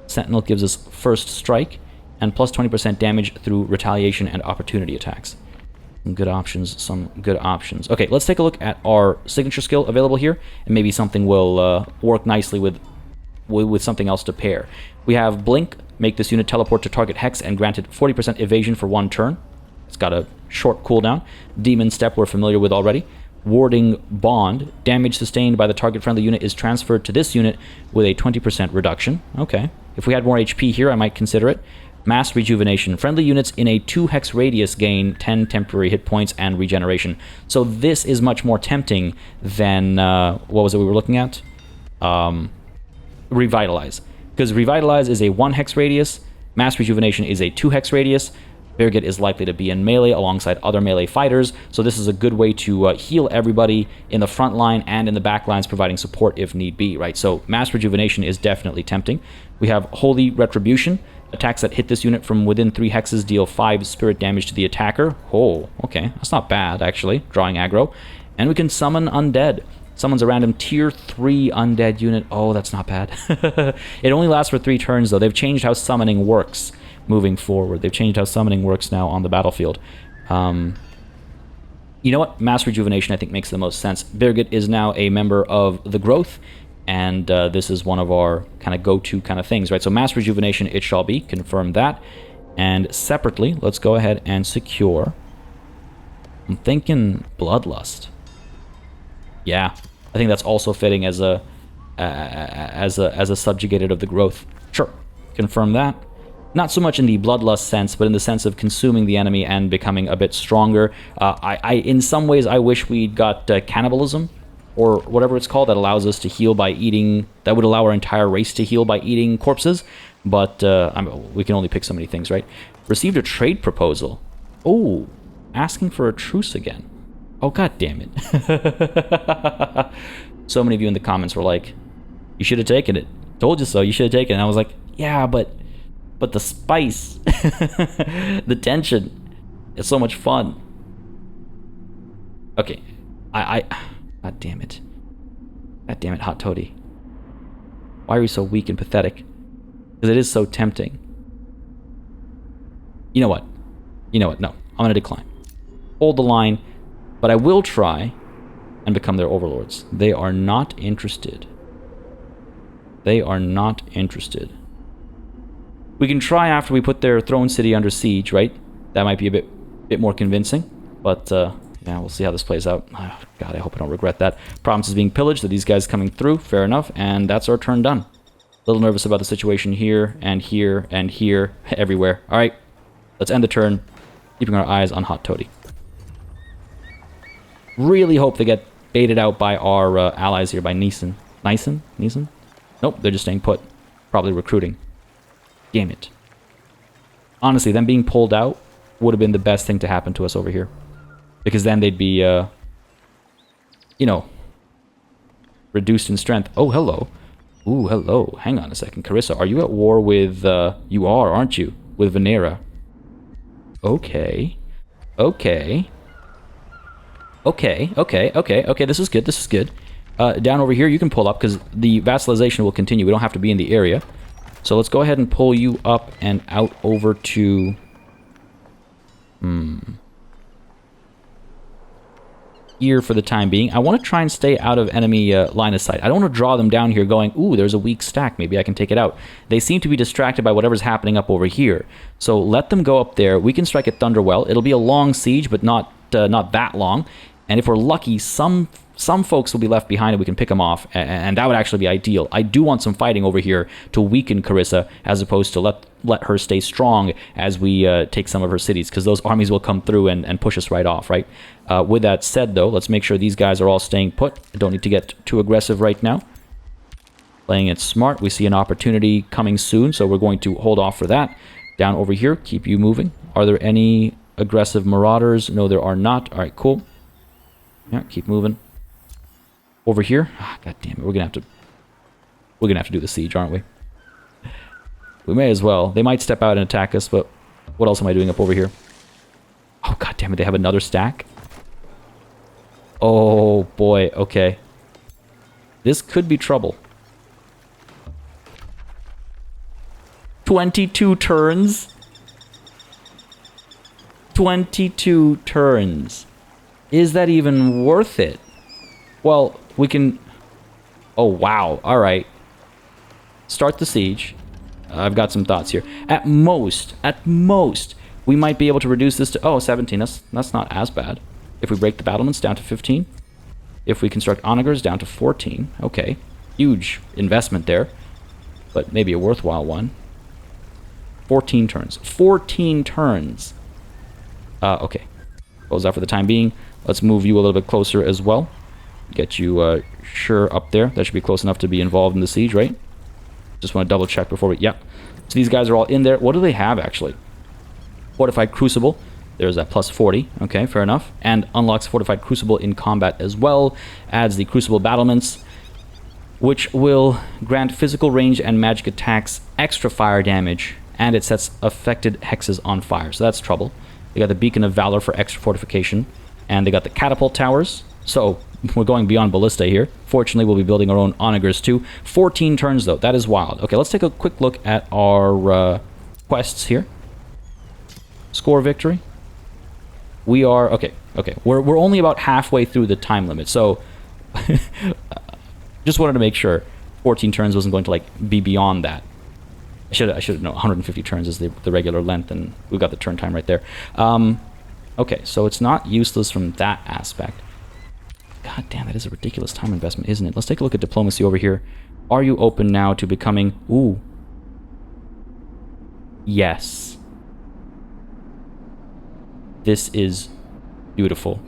Sentinel gives us first strike, and plus 20% damage through retaliation and opportunity attacks. Some good options, some good options. Okay, let's take a look at our signature skill available here, and maybe something will work nicely with something else to pair. We have Blink, make this unit teleport to target hex and granted 40% evasion for 1 turn. It's got a short cooldown. Demon Step we're familiar with already. Warding Bond, damage sustained by the target friendly unit is transferred to this unit with a 20% reduction. Okay, if we had more HP here, I might consider it. Mass Rejuvenation. Friendly units in a 2 hex radius gain 10 temporary hit points and regeneration. So this is much more tempting than, what was it we were looking at? Revitalize. Because Revitalize is a 1 hex radius, Mass Rejuvenation is a 2 hex radius. Birgit is likely to be in melee alongside other melee fighters, so this is a good way to heal everybody in the front line and in the back lines, providing support if need be, right? So Mass Rejuvenation is definitely tempting. We have Holy Retribution. Attacks that hit this unit from within 3 hexes deal 5 spirit damage to the attacker. Oh, okay. That's not bad, actually. Drawing aggro. And we can summon Undead. Summons a random tier 3 Undead unit. Oh, that's not bad. It only lasts for 3 turns, though. They've changed how summoning works moving forward. They've changed how summoning works now on the battlefield. You know what? Mass Rejuvenation, I think, makes the most sense. Birgit is now a member of the Growth, and this is one of our kind of go-to kind of things, right? So Mass Rejuvenation, it shall be. Confirm that. And separately, let's go ahead and secure. I'm thinking Bloodlust. Yeah, I think that's also fitting as a subjugated of the Growth. Sure, confirm that. Not so much in the Bloodlust sense, but in the sense of consuming the enemy and becoming a bit stronger. In some ways, I wish we'd got Cannibalism, or whatever it's called, that allows us to heal by eating, that would allow our entire race to heal by eating corpses, but we can only pick so many things, right? Received a trade proposal. Oh, asking for a truce again. Oh, god damn it. So many of you in the comments were like, you should have taken it. Told you so, you should have taken it. And I was like, yeah, but the spice, the tension, it's so much fun. Okay, God damn it. God damn it, Hot Toady. Why are you so weak and pathetic? Because it is so tempting. You know what? No, I'm going to decline. Hold the line, but I will try and become their overlords. They are not interested. They are not interested. We can try after we put their throne city under siege, right? That might be a bit more convincing, but yeah, we'll see how this plays out. Oh, God, I hope I don't regret that. Province is being pillaged, so these guys coming through, fair enough, and that's our turn done. A little nervous about the situation here, and here, and here, everywhere. All right, let's end the turn, keeping our eyes on Hot Toady. Really hope they get baited out by our allies here, by Neeson. Neeson? Nope, they're just staying put. Probably recruiting. Damn it. Honestly, them being pulled out would have been the best thing to happen to us over here. Because then they'd be, you know, reduced in strength. Oh, hello. Ooh, hello. Hang on a second. Carissa, are you at war with, you are, aren't you? With Venera. Okay. Okay. Okay, this is good. Down over here, you can pull up, because the vassalization will continue. We don't have to be in the area. So let's go ahead and pull you up and out over to... here for the time being. I want to try and stay out of enemy line of sight. I don't want to draw them down here going, ooh, there's a weak stack. Maybe I can take it out. They seem to be distracted by whatever's happening up over here. So let them go up there. We can strike at Thunderwell. It'll be a long siege, but not that long. And if we're lucky, some folks will be left behind and we can pick them off, and that would actually be ideal. I do want some fighting over here to weaken Carissa, as opposed to let her stay strong as we take some of her cities, because those armies will come through and push us right off, right? With that said, though, let's make sure these guys are all staying put. I don't need to get too aggressive right now. Playing it smart. We see an opportunity coming soon, so we're going to hold off for that. Down over here, keep you moving. Are there any aggressive marauders? No, there are not. All right, cool. Yeah, keep moving. Over here, God damn it, we're gonna have to do the siege, aren't we? We may as well. They might step out and attack us, but what else am I doing up over here? Oh, God damn it, they have another stack. Oh boy, okay. This could be trouble. 22 turns. 22 turns. Is that even worth it? Well, we can... Oh, wow. All right. Start the siege. I've got some thoughts here. At most, we might be able to reduce this to... Oh, 17. That's not as bad. If we break the battlements down to 15. If we construct onagers down to 14. Okay. Huge investment there. But maybe a worthwhile one. 14 turns. 14 turns. Okay. Close out for the time being. Let's move you a little bit closer as well. Get you sure up there. That should be close enough to be involved in the siege, right? Just want to double check before we... Yep. So these guys are all in there. What do they have, actually? Fortified Crucible. There's that plus 40. Okay, fair enough. And unlocks Fortified Crucible in combat as well. Adds the Crucible battlements, which will grant physical range and magic attacks extra fire damage. And it sets affected hexes on fire. So that's trouble. They got the Beacon of Valor for extra fortification. And they got the Catapult Towers. So we're going beyond Ballista here. Fortunately, we'll be building our own onagers too. 14 turns, though. That is wild. Okay, let's take a quick look at our quests here. Score victory. We are... Okay. We're only about halfway through the time limit, so... just wanted to make sure 14 turns wasn't going to, like, be beyond that. I should know 150 turns is the regular length, and we've got the turn time right there. Okay, so it's not useless from that aspect. God damn, that is a ridiculous time investment, isn't it? Let's take a look at diplomacy over here. Are you open now to becoming... Ooh. Yes. This is beautiful.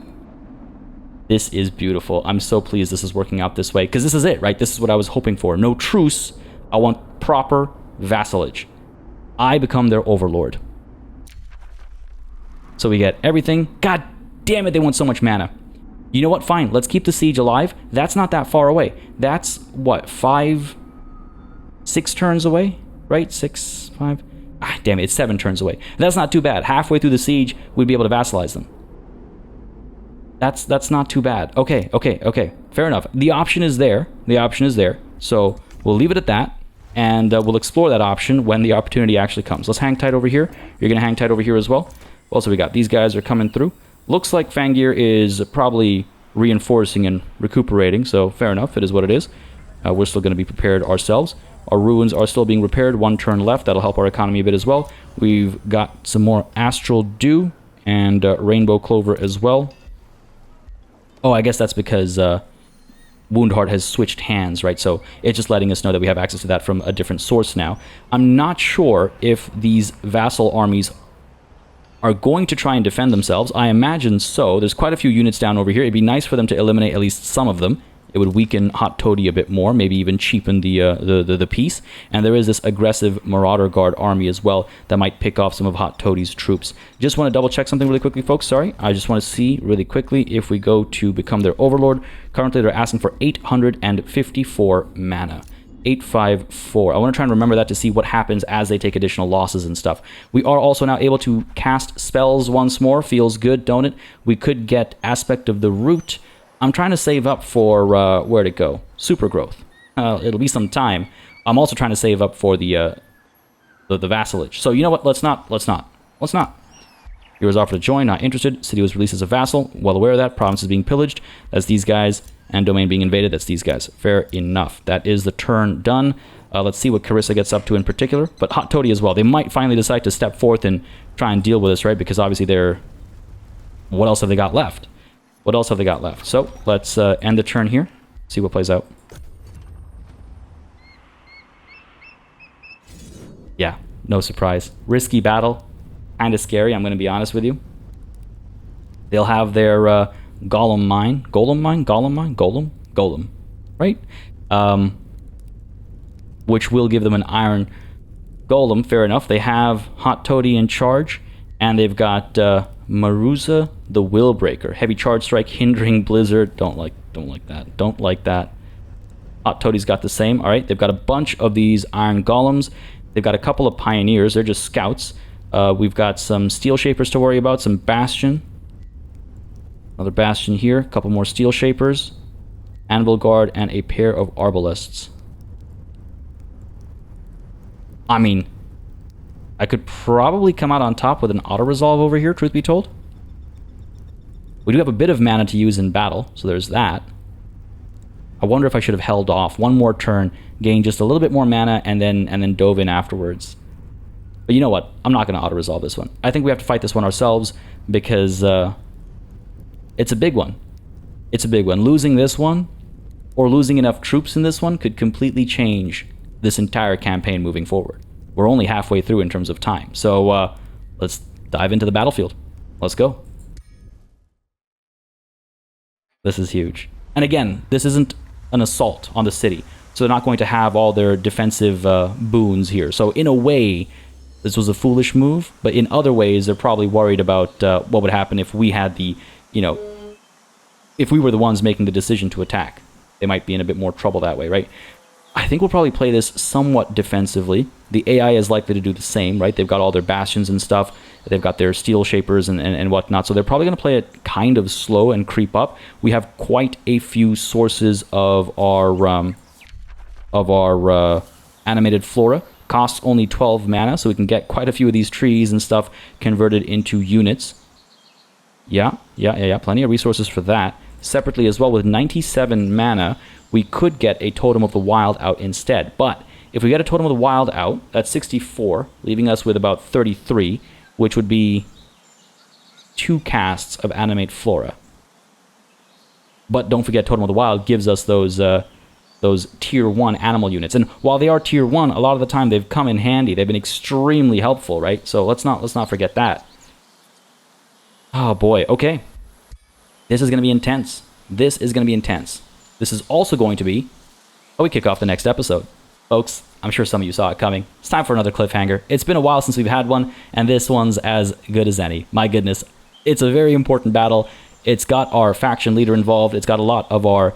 This is beautiful. I'm so pleased this is working out this way, because this is it, right? This is what I was hoping for. No truce. I want proper vassalage. I become their overlord. So we get everything. God damn it, they want so much mana. You know what? Fine. Let's keep the siege alive. That's not that far away. That's, what, 6 turns away? Right? 6, 5... Ah, damn it, it's 7 turns away. That's not too bad. Halfway through the siege, we'd be able to vassalize them. That's not too bad. Okay. Fair enough. The option is there. So we'll leave it at that, and we'll explore that option when the opportunity actually comes. Let's hang tight over here. You're going to hang tight over here as well. Also, we got these guys are coming through. Looks like Fangir is probably reinforcing and recuperating, so fair enough. It is what it is. We're still going to be prepared ourselves. Our ruins are still being repaired. 1 turn left. That'll help our economy a bit as well. We've got some more Astral Dew and Rainbow Clover as well. Oh, I guess that's because Woundheart has switched hands, right? So it's just letting us know that we have access to that from a different source now. I'm not sure if these vassal armies are going to try and defend themselves. I imagine so. There's quite a few units down over here. It'd be nice for them to eliminate at least some of them. It would weaken Hot Toady a bit more, maybe even cheapen the peace. And there is this aggressive Marauder Guard army as well that might pick off some of Hot Toady's troops. Just want to double check something really quickly, folks. Sorry. I just want to see really quickly if we go to become their overlord. Currently, they're asking for 854 mana. 854. I want to try and remember that to see what happens as they take additional losses and stuff. We are also now able to cast spells once more. Feels good, don't it? We could get Aspect of the Root. I'm trying to save up for, where'd it go? Super Growth. It'll be some time. I'm also trying to save up for the vassalage. So you know what? Let's not. Heroes offer to join, not interested. City was released as a vassal. Well aware of that. Province is being pillaged. That's these guys. And domain being invaded. That's these guys. Fair enough. That is the turn done. Let's see what Carissa gets up to in particular. But Hot Toady as well. They might finally decide to step forth and try and deal with us, right? Because obviously they're... What else have they got left? So let's end the turn here. See what plays out. Yeah, no surprise. Risky battle. Kind of scary, I'm going to be honest with you. They'll have their Golem mine. Golem. Right? Which will give them an Iron Golem. Fair enough. They have Hot Toady in charge. And they've got Maruza the Willbreaker. Heavy charge strike, hindering blizzard. Don't like that. Hot Toady's got the same. All right, they've got a bunch of these Iron Golems. They've got a couple of Pioneers. They're just scouts. We've got some Steel Shapers to worry about. Some Bastion. Another Bastion here. A couple more Steel Shapers. Anvil Guard and a pair of Arbalists. I mean, I could probably come out on top with an auto-resolve over here, truth be told. We do have a bit of mana to use in battle, so there's that. I wonder if I should have held off one more turn, gained just a little bit more mana, and then dove in afterwards. But you know what? I'm not going to auto-resolve this one. I think we have to fight this one ourselves, because it's a big one. Losing this one, or losing enough troops in this one, could completely change this entire campaign moving forward. We're only halfway through in terms of time. So let's dive into the battlefield. Let's go. This is huge. And again, this isn't an assault on the city. So they're not going to have all their defensive boons here. So in a way, this was a foolish move. But in other ways, they're probably worried about what would happen if we had the, if we were the ones making the decision to attack. They might be in a bit more trouble that way, right? I think we'll probably play this somewhat defensively. The AI is likely to do the same, right? They've got all their bastions and stuff. They've got their steel shapers and whatnot. So they're probably going to play it kind of slow and creep up. We have quite a few sources of our animated flora. Costs only 12 mana, so we can get quite a few of these trees and stuff converted into units. Yeah. Plenty of resources for that. Separately as well, with 97 mana, we could get a Totem of the Wild out instead. But if we get a Totem of the Wild out, that's 64, leaving us with about 33, which would be 2 casts of Animate Flora. But don't forget, Totem of the Wild gives us those Tier 1 animal units. And while they are Tier 1, a lot of the time they've come in handy. They've been extremely helpful, right? So let's not forget that. Oh boy, okay. This is going to be intense. This is also going to be how we kick off the next episode. Folks, I'm sure some of you saw it coming. It's time for another cliffhanger. It's been a while since we've had one, and this one's as good as any. My goodness, it's a very important battle. It's got our faction leader involved. It's got a lot of our,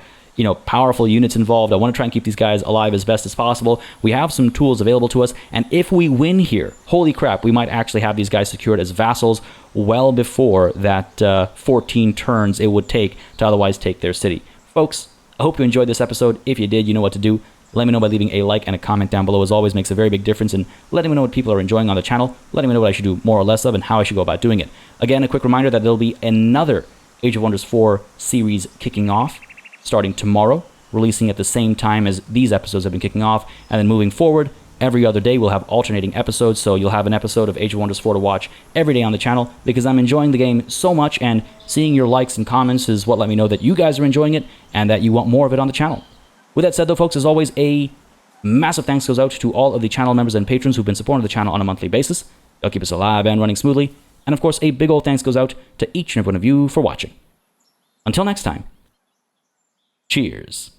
powerful units involved. I want to try and keep these guys alive as best as possible. We have some tools available to us, and if we win here, holy crap, we might actually have these guys secured as vassals well before that 14 turns it would take to otherwise take their city. Folks, I hope you enjoyed this episode. If you did, you know what to do. Let me know by leaving a like and a comment down below. As always, makes a very big difference in letting me know what people are enjoying on the channel, letting me know what I should do more or less of, and how I should go about doing it. Again, a quick reminder that there'll be another Age of Wonders 4 series kicking off, starting tomorrow, releasing at the same time as these episodes have been kicking off, and then moving forward, every other day we'll have alternating episodes, so you'll have an episode of Age of Wonders 4 to watch every day on the channel, because I'm enjoying the game so much, and seeing your likes and comments is what let me know that you guys are enjoying it, and that you want more of it on the channel. With that said though, folks, as always, a massive thanks goes out to all of the channel members and patrons who've been supporting the channel on a monthly basis. They'll keep us alive and running smoothly. And of course, a big old thanks goes out to each and every one of you for watching. Until next time, cheers.